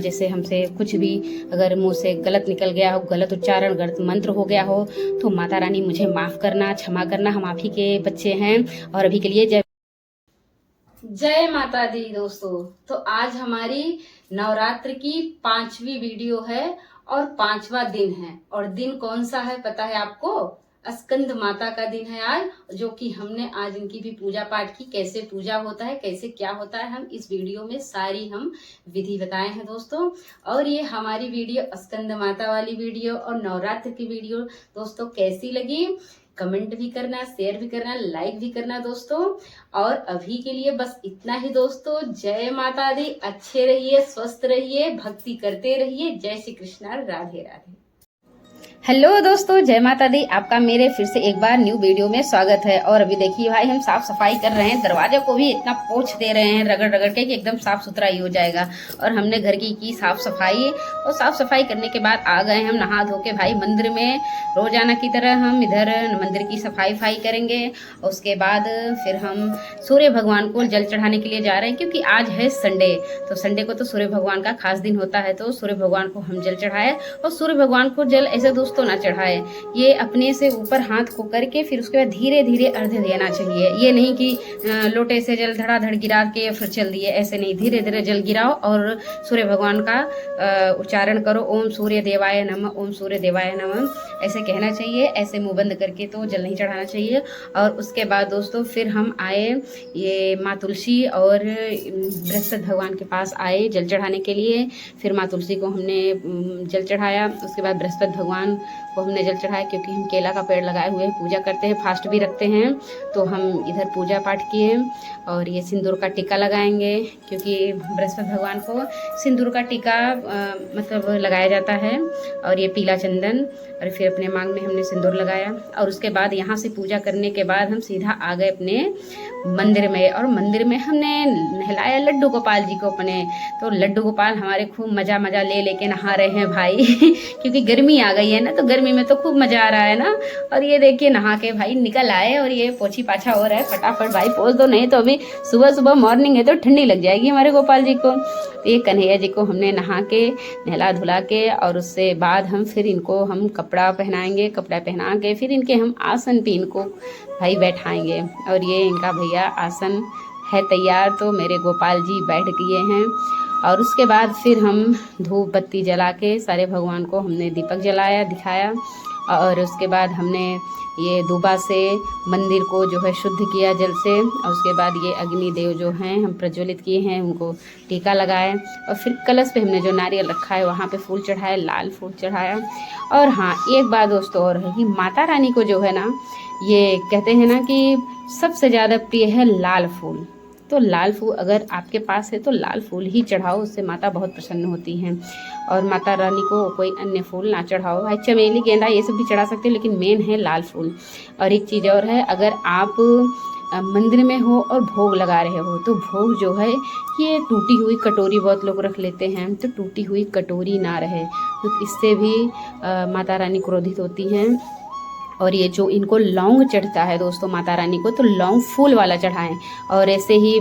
जैसे हमसे कुछ भी अगर मुंह से गलत निकल गया हो, गलत उच्चारण गलत मंत्र हो गया हो तो माता रानी मुझे माफ करना, क्षमा करना। हम आप ही के बच्चे हैं। और अभी के लिए जय माता दी दोस्तों। तो आज हमारी नवरात्र की 5वीं वीडियो है और 5वां दिन है। और दिन कौन सा है पता है आपको? स्कंद माता का दिन है आज, जो कि हमने आज इनकी भी पूजा पाठ की। कैसे पूजा होता है, कैसे क्या होता है, हम इस वीडियो में सारी हम विधि बताए हैं दोस्तों। और ये हमारी वीडियो स्कंद माता वाली वीडियो और नवरात्र की वीडियो दोस्तों कैसी लगी कमेंट भी करना, शेयर भी करना, लाइक भी करना दोस्तों। और अभी के लिए बस इतना ही दोस्तों। जय माता दी, अच्छे रहिए, स्वस्थ रहिए, भक्ति करते रहिए। जय श्री कृष्णा, राधे राधे। हेलो दोस्तों, जय माता दी। आपका मेरे फिर से एक बार न्यू वीडियो में स्वागत है। और अभी देखिए भाई हम साफ सफाई कर रहे हैं, दरवाजे को भी इतना पोंछ दे रहे हैं रगड़ रगड़ के कि एकदम साफ सुथरा ही हो जाएगा। और हमने घर की साफ सफाई। और साफ सफाई करने के बाद आ गए हम नहा धो के भाई मंदिर में। रोजाना की तरह हम इधर मंदिर की सफाई करेंगे। उसके बाद फिर हम सूर्य भगवान को जल चढ़ाने के लिए जा रहे हैं, क्योंकि आज है संडे। तो संडे को तो सूर्य भगवान का खास दिन होता है। तो सूर्य भगवान को हम जल चढ़ाए। और सूर्य भगवान को जल ऐसे दोस्तों दोस्तों ना चढ़ाए। ये अपने से ऊपर हाथ को करके फिर उसके बाद धीरे धीरे अर्घ्य देना चाहिए। ये नहीं कि लोटे से जल धड़ाधड़ गिरा के फिर चल दिए, ऐसे नहीं। धीरे धीरे जल गिराओ और सूर्य भगवान का उच्चारण करो, ओम सूर्य देवाय नमः, ओम सूर्य देवाय नमः, ऐसे कहना चाहिए। ऐसे मुंह बंद करके तो जल नहीं चढ़ाना चाहिए। और उसके बाद दोस्तों फिर हम आए ये माँ तुलसी और बृहस्पति भगवान के पास आए जल चढ़ाने के लिए। फिर माँ तुलसी को हमने जल चढ़ाया। उसके बाद बृहस्पति भगवान को हमने जल चढ़ाया, क्योंकि हम केला का पेड़ लगाए हुए पूजा करते हैं, फास्ट भी रखते हैं, तो हम इधर पूजा पाठ किए। और ये सिंदूर का टीका लगाएंगे, क्योंकि बृहस्पति भगवान को सिंदूर का टीका मतलब लगाया जाता है। और ये पीला चंदन, और फिर अपने मांग में हमने सिंदूर लगाया। और उसके बाद यहाँ से पूजा करने के बाद हम सीधा आ गए अपने मंदिर में। और मंदिर में हमने नहलाया लड्डू गोपाल जी को अपने। तो लड्डू गोपाल हमारे खूब मजा ले लेके नहा रहे हैं भाई क्योंकि गर्मी आ गई है ना, तो गर्मी में तो खूब मजा आ रहा है ना। और ये देखिए नहा के भाई निकल आए, और ये पोछी पाछा हो रहा है। फटाफट भाई पोछ दो, नहीं तो अभी सुबह सुबह मॉर्निंग है तो ठंडी लग जाएगी हमारे गोपाल जी को। तो ये कन्हैया जी को हमने नहा के नहला धुला के, और उससे बाद हम फिर इनको हम कपड़ा पहनाएंगे। कपड़ा पहना के फिर इनके हम आसन पे इनको भाई बैठाएंगे। और ये इनका भैया आसन है तैयार, तो मेरे गोपाल जी बैठ गए हैं। और उसके बाद फिर हम धूप बत्ती जला के सारे भगवान को हमने दीपक जलाया दिखाया। और उसके बाद हमने ये दूबा से मंदिर को जो है शुद्ध किया जल से। और उसके बाद ये अग्निदेव जो हैं हम प्रज्वलित किए हैं, उनको टीका लगाए। और फिर कलश पे हमने जो नारियल रखा है वहाँ पे फूल चढ़ाया, लाल फूल चढ़ाया। और हाँ, एक बात दोस्तों और है कि माता रानी को जो है ना, ये कहते हैं ना कि सबसे ज़्यादा प्रिय है लाल फूल। तो लाल फूल अगर आपके पास है तो लाल फूल ही चढ़ाओ, उससे माता बहुत प्रसन्न होती हैं। और माता रानी को कोई अन्य फूल ना चढ़ाओ, भाई चमेली गेंदा ये सब भी चढ़ा सकते हो, लेकिन मेन है लाल फूल। और एक चीज़ और है, अगर आप मंदिर में हो और भोग लगा रहे हो तो भोग जो है ये टूटी हुई कटोरी बहुत लोग रख लेते हैं, तो टूटी हुई कटोरी ना रहे, तो इससे भी माता रानी क्रोधित होती हैं। और ये जो इनको लौंग चढ़ता है दोस्तों माता रानी को, तो लौंग फूल वाला चढ़ाएं। और ऐसे ही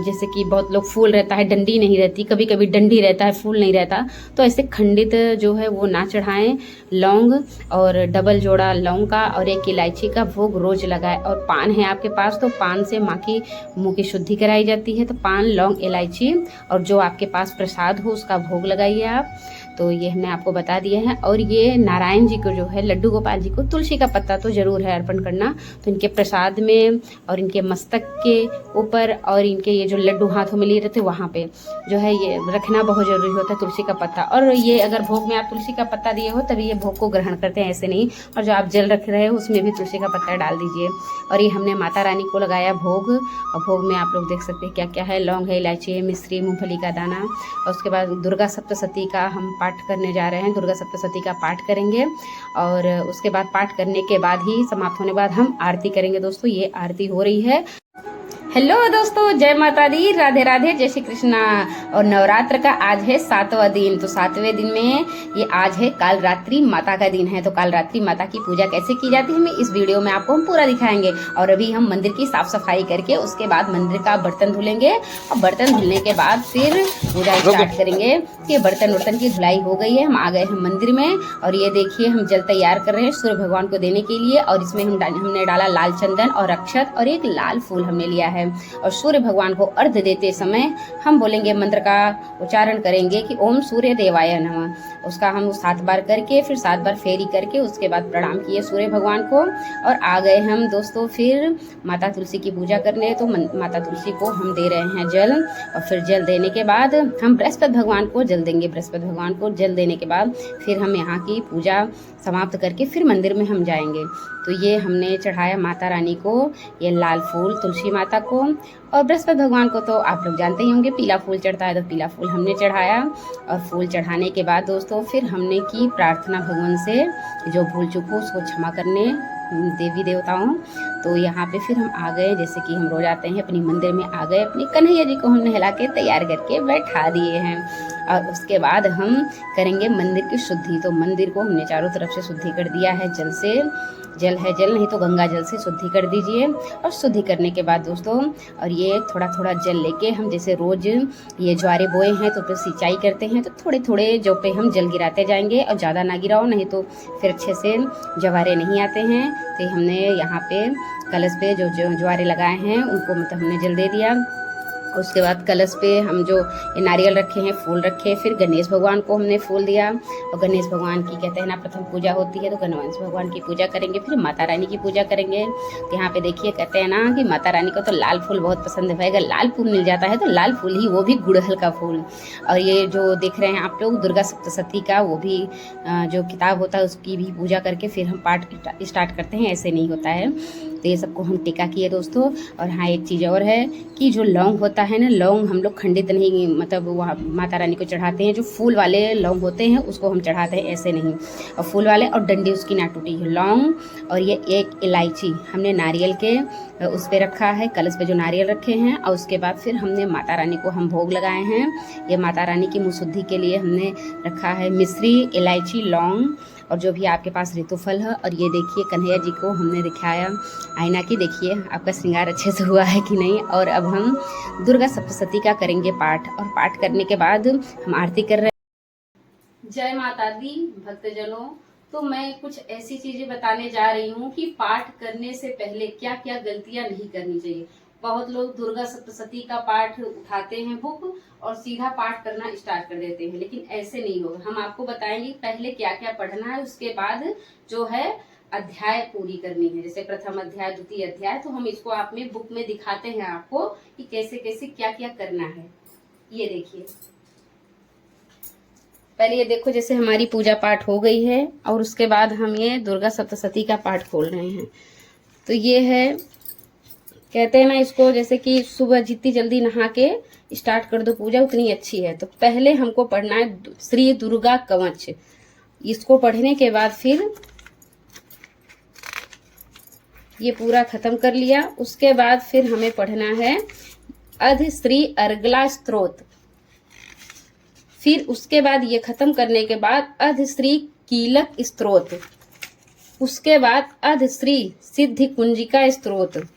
जैसे कि बहुत लोग फूल रहता है डंडी नहीं रहती, कभी कभी डंडी रहता है फूल नहीं रहता, तो ऐसे खंडित जो है वो ना चढ़ाएं। लौंग और डबल जोड़ा लौंग का और एक इलायची का भोग रोज लगाए। और पान है आपके पास तो पान से माँ की मुँह की शुद्धि कराई जाती है, तो पान लौंग इलायची और जो आपके पास प्रसाद हो उसका भोग लगाइए आप। तो ये हमने आपको बता दिया है। और ये नारायण जी को जो है लड्डू गोपाल जी को तुलसी का पत्ता तो जरूर है अर्पण करना, तो इनके प्रसाद में और इनके मस्तक के ऊपर और इनके ये जो लड्डू हाथों में लिए रहते वहाँ पे जो है ये रखना बहुत जरूरी होता है तुलसी का पत्ता। और ये अगर भोग में आप तुलसी का पत्ता दिए हो तभी ये भोग को ग्रहण करते हैं, ऐसे नहीं। और जो आप जल रख रहे हो उसमें भी तुलसी का पत्ता डाल दीजिए। और ये हमने माता रानी को लगाया भोग, और भोग में आप लोग देख सकते हैं क्या क्या है, लौंग है, इलायची है, मिश्री, मूंगफली का दाना। और उसके बाद दुर्गा सप्तशती का हम पाठ करने जा रहे हैं, दुर्गा सप्तशती का पाठ करेंगे। और उसके बाद पाठ करने के बाद ही समाप्त होने के बाद हम आरती करेंगे दोस्तों। ये आरती हो रही है। हेलो दोस्तों, जय माता दी, राधे राधे, जय श्री कृष्णा। और नवरात्र का आज है 7वां दिन, तो 7वें दिन में ये आज है काल रात्रि माता का दिन है। तो काल रात्रि माता की पूजा कैसे की जाती है हमें इस वीडियो में आपको हम पूरा दिखाएंगे। और अभी हम मंदिर की साफ सफाई करके उसके बाद मंदिर का बर्तन धुलेंगे, और बर्तन धुलने के बाद फिर पूजा स्टार्ट करेंगे। कि बर्तन वर्तन की धुलाई हो गई है, हम आ गए हैं मंदिर में। और ये देखिए हम जल तैयार कर रहे हैं सूर्य भगवान को देने के लिए। और इसमें हमने डाला लाल चंदन और अक्षत और एक लाल फूल हमने लिया है। और सूर्य भगवान को अर्घ्य देते समय हम बोलेंगे, मंत्र का उच्चारण करेंगे कि ओम सूर्य देवाय नमः। उसका हम 7 बार करके फिर 7 बार फेरी करके उसके बाद प्रणाम किए सूर्य भगवान को। और आ गए हम दोस्तों फिर माता तुलसी की पूजा करने। तो माता तुलसी को हम दे रहे हैं जल। और फिर जल देने के बाद हम बृहस्पति भगवान को जल देंगे। बृहस्पति भगवान को जल देने के बाद फिर हम यहाँ की पूजा समाप्त करके फिर मंदिर में हम जाएंगे। तो ये हमने चढ़ाया माता रानी को ये लाल फूल, तुलसी माता को। और बृहस्पति भगवान को तो आप लोग जानते ही होंगे पीला फूल चढ़ता है, तो पीला फूल हमने चढ़ाया। और फूल चढ़ाने के बाद दोस्तों फिर हमने की प्रार्थना भगवान से, जो भूल चूक हो उसको क्षमा करने देवी देवताओं। तो यहाँ पे फिर हम आ गए, जैसे कि हम रोज आते हैं अपनी मंदिर में आ गए, अपनी कन्हैया जी को हम नहला के तैयार करके बैठा दिए हैं। और उसके बाद हम करेंगे मंदिर की शुद्धि। तो मंदिर को हमने चारों तरफ से शुद्धि कर दिया है जल से, जल है जल नहीं तो गंगा जल से शुद्धि कर दीजिए। और शुद्धि करने के बाद दोस्तों, और ये थोड़ा थोड़ा जल लेके हम जैसे रोज ये ज्वारे बोए हैं तो फिर सिंचाई करते हैं, तो थोड़े थोड़े जो पे हम जल गिराते जाएंगे, और ज़्यादा ना गिराओ नहीं तो फिर अच्छे से ज्वारे नहीं आते हैं। तो हमने यहाँ पे कलश पे जो ज्वारे लगाए हैं उनको मतलब हमने जल दे दिया। उसके बाद कलश पे हम जो नारियल रखे हैं, फूल रखे, फिर गणेश भगवान को हमने फूल दिया। और गणेश भगवान की कहते हैं ना प्रथम पूजा होती है, तो गणेश भगवान की पूजा करेंगे, फिर माता रानी की पूजा करेंगे। तो यहाँ पे देखिए कहते हैं ना कि माता रानी को तो लाल फूल बहुत पसंद है। अगर लाल फूल मिल जाता है तो लाल फूल ही, वो भी गुड़हल का फूल। और ये जो देख रहे हैं आप लोग दुर्गा सप्तशती का, वो भी जो किताब होता है उसकी भी पूजा करके फिर हम पाठ स्टार्ट करते हैं, ऐसे नहीं होता है। तो ये सबको हम टीका किए दोस्तों। और हाँ, एक चीज़ और है कि जो लौंग होता है ना, लौंग हम लोग खंडित नहीं, मतलब वहाँ माता रानी को चढ़ाते हैं। जो फूल वाले लौंग होते हैं उसको हम चढ़ाते हैं, ऐसे नहीं। और फूल वाले और डंडी उसकी ना टूटी है, लौंग और ये एक इलायची हमने नारियल के उस पर रखा है, कलश पे जो नारियल रखे हैं। और उसके बाद फिर हमने माता रानी को हम भोग लगाए हैं। ये माता रानी की मुँह शुद्धि के लिए हमने रखा है मिश्री, इलायची, लौंग और जो भी आपके पास ऋतुफल है। और ये देखिए कन्हैया जी को हमने दिखाया आईना की, देखिए आपका श्रृंगार अच्छे से हुआ है कि नहीं। और अब हम दुर्गा सप्तशती का करेंगे पाठ, और पाठ करने के बाद हम आरती कर रहे हैं। जय माता दी भक्तजनों। तो मैं कुछ ऐसी चीजें बताने जा रही हूँ कि पाठ करने से पहले क्या क्या गलतियां नहीं करनी चाहिए। बहुत लोग दुर्गा सप्तशती का पाठ उठाते हैं बुक और सीधा पाठ करना स्टार्ट कर देते हैं, लेकिन ऐसे नहीं होगा। हम आपको बताएंगे पहले क्या क्या पढ़ना है, उसके बाद जो है अध्याय पूरी करनी है, जैसे प्रथम अध्याय, द्वितीय अध्याय। तो हम इसको आप में बुक में दिखाते हैं आपको कि कैसे कैसे क्या क्या करना है। ये देखिए, पहले ये देखो, जैसे हमारी पूजा पाठ हो गई है और उसके बाद हम ये दुर्गा सप्तशती का पाठ खोल रहे हैं। तो ये है, कहते हैं ना इसको, जैसे कि सुबह जितनी जल्दी नहा के स्टार्ट कर दो पूजा उतनी अच्छी है। तो पहले हमको पढ़ना है श्री दुर्गा कवच। इसको पढ़ने के बाद फिर ये पूरा खत्म कर लिया, उसके बाद फिर हमें पढ़ना है अध श्री अर्गला स्तोत्र। फिर उसके बाद ये खत्म करने के बाद अध श्री कीलक स्तोत्र, उसके बाद अध श्री सिद्धि कुंजिका स्तोत्र।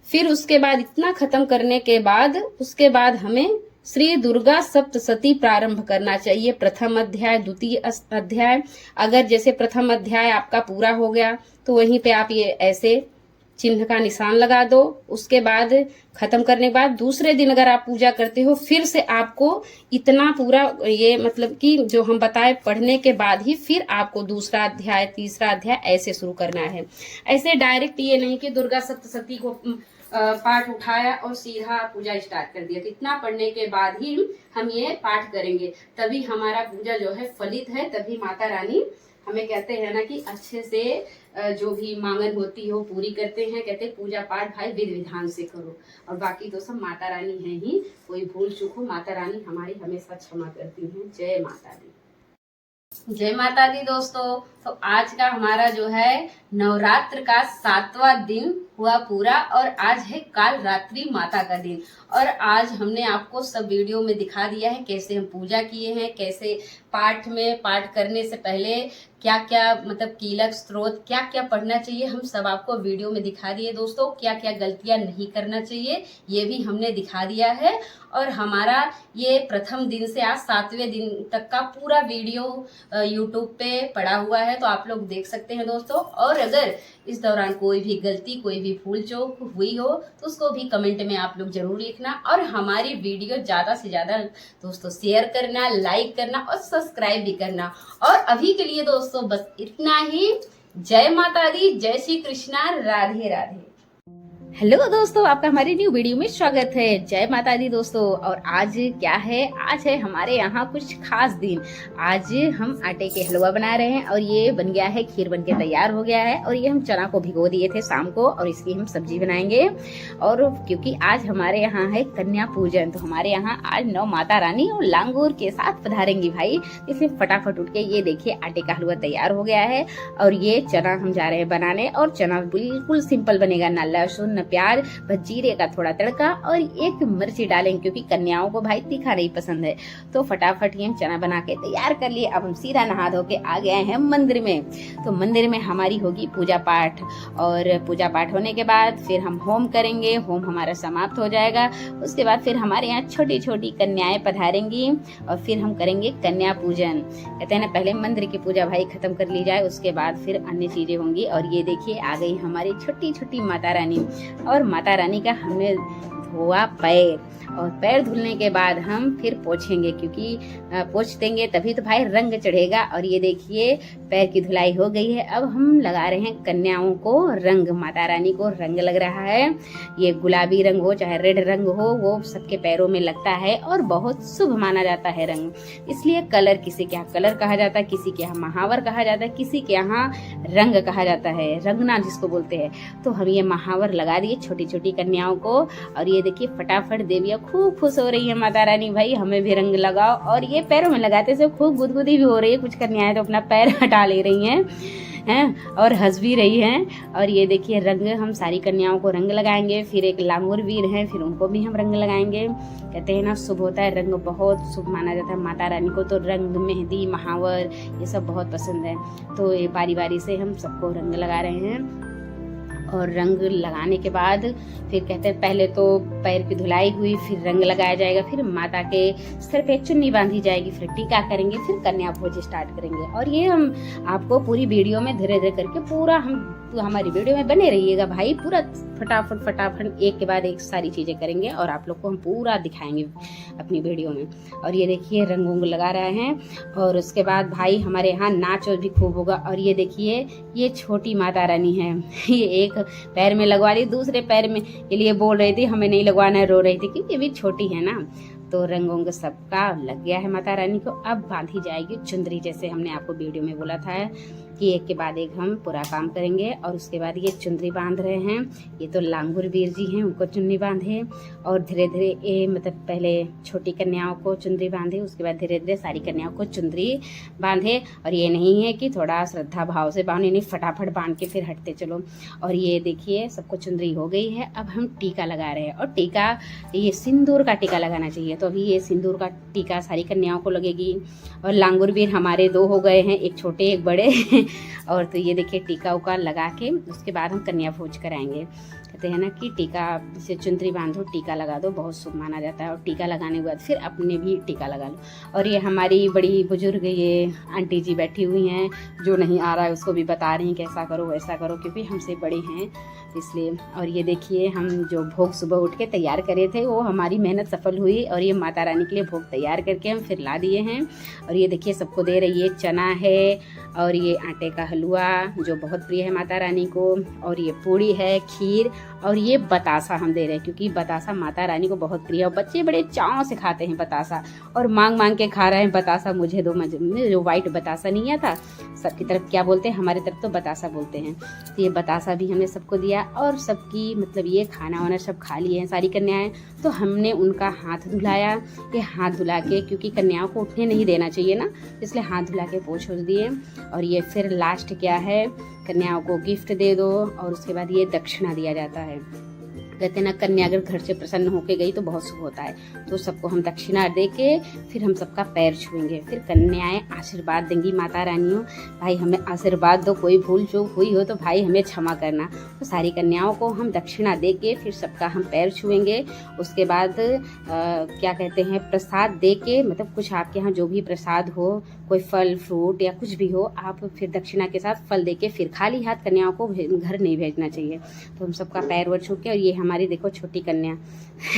फिर उसके बाद इतना खत्म करने के बाद उसके बाद हमें श्री दुर्गा सप्तशती प्रारंभ करना चाहिए। प्रथम अध्याय, द्वितीय अध्याय। अगर जैसे प्रथम अध्याय आपका पूरा हो गया तो वहीं पे आप ये ऐसे चिन्ह का निशान लगा दो। उसके बाद खत्म करने के बाद दूसरे दिन अगर आप पूजा करते हो, फिर से आपको इतना पूरा ये मतलब कि जो हम बताए पढ़ने के बाद ही फिर आपको दूसरा अध्याय, तीसरा अध्याय ऐसे शुरू करना है। ऐसे डायरेक्ट ये नहीं कि दुर्गा सप्तशती को पाठ उठाया और सीधा पूजा स्टार्ट कर दिया। इतना पढ़ने के बाद ही हम ये पाठ करेंगे, तभी हमारा पूजा जो है फलित है, तभी माता रानी हमें कहते हैं ना कि अच्छे से जो भी मांगन होती हो पूरी करते हैं। कहते हैं पूजा पाठ भाई विधि विधान से करो, और बाकी तो सब माता रानी है ही। कोई भूल चूक हो माता रानी हमारी हमेशा क्षमा करती हैं। जय माता दी। जय माता दी दोस्तों। तो आज का हमारा जो है नवरात्र का 7वां दिन हुआ पूरा, और आज है काल रात्रि माता का दिन। और आज हमने आपको सब वीडियो में दिखा दिया है कैसे हम पूजा किए हैं, कैसे पाठ में पाठ करने से पहले क्या क्या मतलब कीलक स्त्रोत क्या क्या पढ़ना चाहिए, हम सब आपको वीडियो में दिखा दिए दोस्तों। क्या क्या गलतियां नहीं करना चाहिए ये भी हमने दिखा दिया है। और हमारा ये प्रथम दिन से आज 7वें दिन तक का पूरा वीडियो यूट्यूब पे पड़ा हुआ है, तो आप लोग देख सकते हैं दोस्तों। और अगर इस दौरान कोई भी गलती, कोई भी भूल चूक हुई हो तो उसको भी कमेंट में आप लोग जरूर लिखना, और हमारी वीडियो ज़्यादा से ज़्यादा दोस्तों शेयर करना, लाइक करना और सब्सक्राइब भी करना। और अभी के लिए दोस्तों बस इतना ही। जय माता दी, जय श्री कृष्णा, राधे राधे। हेलो दोस्तों, आपका हमारी न्यू वीडियो में स्वागत है। जय माता दी दोस्तों। और आज क्या है, आज है हमारे यहाँ कुछ खास दिन। आज हम आटे के हलवा बना रहे हैं, और ये बन गया है, खीर बन के तैयार हो गया है। और ये हम चना को भिगो दिए थे शाम को, और इसकी हम सब्जी बनाएंगे। और क्योंकि आज हमारे यहाँ है कन्या पूजन, तो हमारे यहाँ आज नौ माता रानी और लांगूर के साथ पधारेंगी भाई। इसलिए फटाफट उठ के ये देखिए आटे का हलवा तैयार हो गया है। और ये चना हम जा रहे हैं बनाने, और चना बिल्कुल सिंपल बनेगा, ना लहसुन, न प्याज, बस जीरे का थोड़ा तड़का और एक मिर्ची डालेंगे क्योंकि कन्याओं को भाई तीखा नहीं पसंद है। तो फटाफट ये हम चना बना के तैयार कर लिए। अब हम सीधा नहा धो के आ गए हैं मंदिर में। तो मंदिर में हमारी होगी पूजा पाठ, और पूजा पाठ होने के बाद फिर हम होम करेंगे। होम हमारा समाप्त हो जाएगा। उसके बाद फिर हमारे यहाँ छोटी छोटी कन्याएं पधारेंगी और फिर हम करेंगे कन्या पूजन। कहते हैं ना, पहले मंदिर की पूजा भाई खत्म कर ली जाए, उसके बाद फिर अन्य चीजें होंगी। और ये देखिए आ गई हमारी छोटी छोटी माता रानी, और माता रानी का हमने धोआ पैर, और पैर धुलने के बाद हम फिर पोछेंगे क्योंकि पोछ देंगे तभी तो भाई रंग चढ़ेगा। और ये देखिए पैर की धुलाई हो गई है। अब हम लगा रहे हैं कन्याओं को रंग, माता रानी को रंग लग रहा है। ये गुलाबी रंग हो चाहे रेड रंग हो, वो सबके पैरों में लगता है और बहुत शुभ माना जाता है रंग। इसलिए कलर, किसी के यहाँ कलर कहा जाता है, किसी के यहाँ महावर कहा जाता है, किसी के यहाँ रंग कहा जाता है, रंगना जिसको बोलते हैं। तो हम ये महावर लगा दिए छोटी छोटी कन्याओं को। और ये देखिए फटाफट देवियाँ खूब खुश हो रही है, माता रानी भाई हमें भी रंग लगाओ। और ये पैरों में लगाते से खूब गुदगुदी भी हो रही है। कुछ कन्याएं तो अपना पैर हटा ले रही हैं और हंस भी रही हैं। और ये देखिए रंग, हम सारी कन्याओं को रंग लगाएंगे। फिर एक लांगुर वीर हैं, फिर उनको भी हम रंग लगाएंगे। कहते हैं ना, शुभ होता है, रंग बहुत शुभ माना जाता है। माता रानी को तो रंग, मेहंदी, महावर ये सब बहुत पसंद है। तो ये बारी बारी से हम सबको रंग लगा रहे हैं। और रंग लगाने के बाद फिर कहते हैं पहले तो पैर की धुलाई हुई, फिर रंग लगाया जाएगा, फिर माता के सिर पे चुन्नी बांधी जाएगी, फिर टीका करेंगे, फिर कन्या भोज स्टार्ट करेंगे। और ये हम आपको पूरी वीडियो में धीरे धीरे करके पूरा हमारी वीडियो में बने रहिएगा भाई। पूरा फटाफट एक के बाद एक सारी चीजें करेंगे और आप लोग को हम पूरा दिखाएंगे अपनी वीडियो में। और ये देखिए रंग उंग लगा रहे हैं। और उसके बाद भाई हमारे यहाँ नाच भी खूब होगा। और ये देखिए ये छोटी माता रानी है, ये एक पैर में लगवा ली, दूसरे पैर में के लिए बोल रही थी हमें नहीं लगवाना है, रो रही थी क्योंकि भी छोटी है ना। तो रंग उंग सबका लग गया है माता रानी को। अब बांधी जाएगी चुंदरी, जैसे हमने आपको वीडियो में बोला था कि एक के बाद एक हम पूरा काम करेंगे। और उसके बाद ये चुंदरी बांध रहे हैं, ये तो लांगुर वीर जी हैं, उनको चुन्नी बांधे। और धीरे धीरे ये मतलब पहले छोटी कन्याओं को चुंदरी बांधे, उसके बाद धीरे धीरे सारी कन्याओं को चुंदरी बांधे। और ये नहीं है कि थोड़ा श्रद्धा भाव से बांधे, नहीं फटाफट बांध के फिर हटते चलो। और ये देखिए सबको चुंदरी हो गई है। अब हम टीका लगा रहे हैं। और टीका, ये सिंदूर का टीका लगाना चाहिए। तो अभी ये सिंदूर का टीका सारी कन्याओं को लगेगी। और लांगुर वीर हमारे 2 हो गए हैं, एक छोटे एक बड़े। और तो ये देखिए टीका उका लगा के उसके बाद हम कन्या भोज कराएंगे। कहते हैं ना कि टीका से चुंदरी बांधो, टीका लगा दो, बहुत शुभ माना जाता है। और टीका लगाने के बाद फिर अपने भी टीका लगा लो। और ये हमारी बड़ी बुजुर्ग ये आंटी जी बैठी हुई हैं, जो नहीं आ रहा है उसको भी बता रही हैं कैसा करो वैसा करो, क्योंकि हमसे बड़े हैं इसलिए। और ये देखिए हम जो भोग सुबह उठ के तैयार करे थे वो हमारी मेहनत सफल हुई। और ये माता रानी के लिए भोग तैयार करके हम फिर ला दिए हैं। और ये देखिए सबको दे रही है, चना है और ये आटे का हलवा जो बहुत प्रिय है माता रानी को, और ये पूड़ी है, खीर, और ये बतासा हम दे रहे हैं क्योंकि बतासा माता रानी को बहुत प्रिय है। और बच्चे बड़े चाव से खाते हैं बतासा, और मांग मांग के खा रहे हैं बतासा, मुझे दो। जो व्हाइट बतासा नहीं आता, सबकी तरफ क्या बोलते हैं, हमारी तरफ तो बतासा बोलते हैं। तो ये बतासा भी हमने सबको दिया। और सबकी मतलब ये खाना वाना सब खा लिए हैं सारी कन्याएं। तो हमने उनका हाथ धुलाया, ये हाथ धुला के, क्योंकि कन्याओं को उठने नहीं देना चाहिए ना, इसलिए हाथ धुला के पोंछ दिए। और ये फिर लास्ट क्या है, कन्याओं को गिफ्ट दे दो। और उसके बाद ये दक्षिणा दिया जाता है। कहते हैं ना, कन्या अगर घर से प्रसन्न होके गई तो बहुत शुभ होता है। तो सबको हम दक्षिणा दे के फिर हम सबका पैर छुएंगे। फिर कन्याएं आशीर्वाद देंगी, माता रानियों भाई हमें आशीर्वाद दो, कोई भूल चूक हुई हो तो भाई हमें क्षमा करना। तो सारी कन्याओं को हम दक्षिणा दे के फिर सबका हम पैर छुएंगे। उसके बाद क्या कहते हैं, प्रसाद दे के, मतलब कुछ आपके यहाँ जो भी प्रसाद हो, कोई फल फ्रूट या कुछ भी हो, आप फिर दक्षिणा के साथ फल दे के फिर खाली हाथ कन्याओं को घर नहीं भेजना चाहिए। तो हम सबका पैर वर छू के, और ये हमारी देखो छोटी कन्या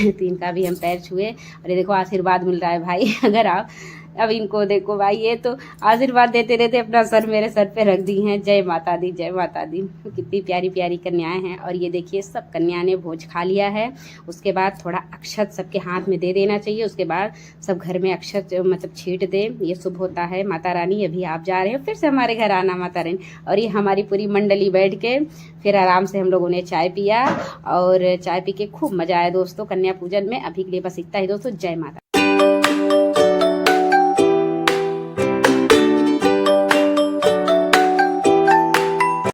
तो इनका भी हम पैर छुए। और ये देखो आशीर्वाद मिल रहा है भाई। अगर आप अब इनको देखो भाई, ये तो आशीर्वाद देते रहते अपना सर मेरे सर पे रख दी हैं। जय माता दी, जय माता दी। कितनी प्यारी प्यारी कन्याएं हैं। और ये देखिए सब कन्या ने भोज खा लिया है। उसके बाद थोड़ा अक्षत सबके हाथ में दे देना चाहिए। उसके बाद सब घर में अक्षत मतलब छींट दे, ये शुभ होता है। माता रानी अभी आप जा रहे हो, फिर से हमारे घर आना माता रानी। और ये हमारी पूरी मंडली बैठ के फिर आराम से हम लोगों ने चाय पिया, और चाय पी के खूब मजा आया दोस्तों कन्या पूजन में। अभी के लिए बस इतना ही दोस्तों, जय माता।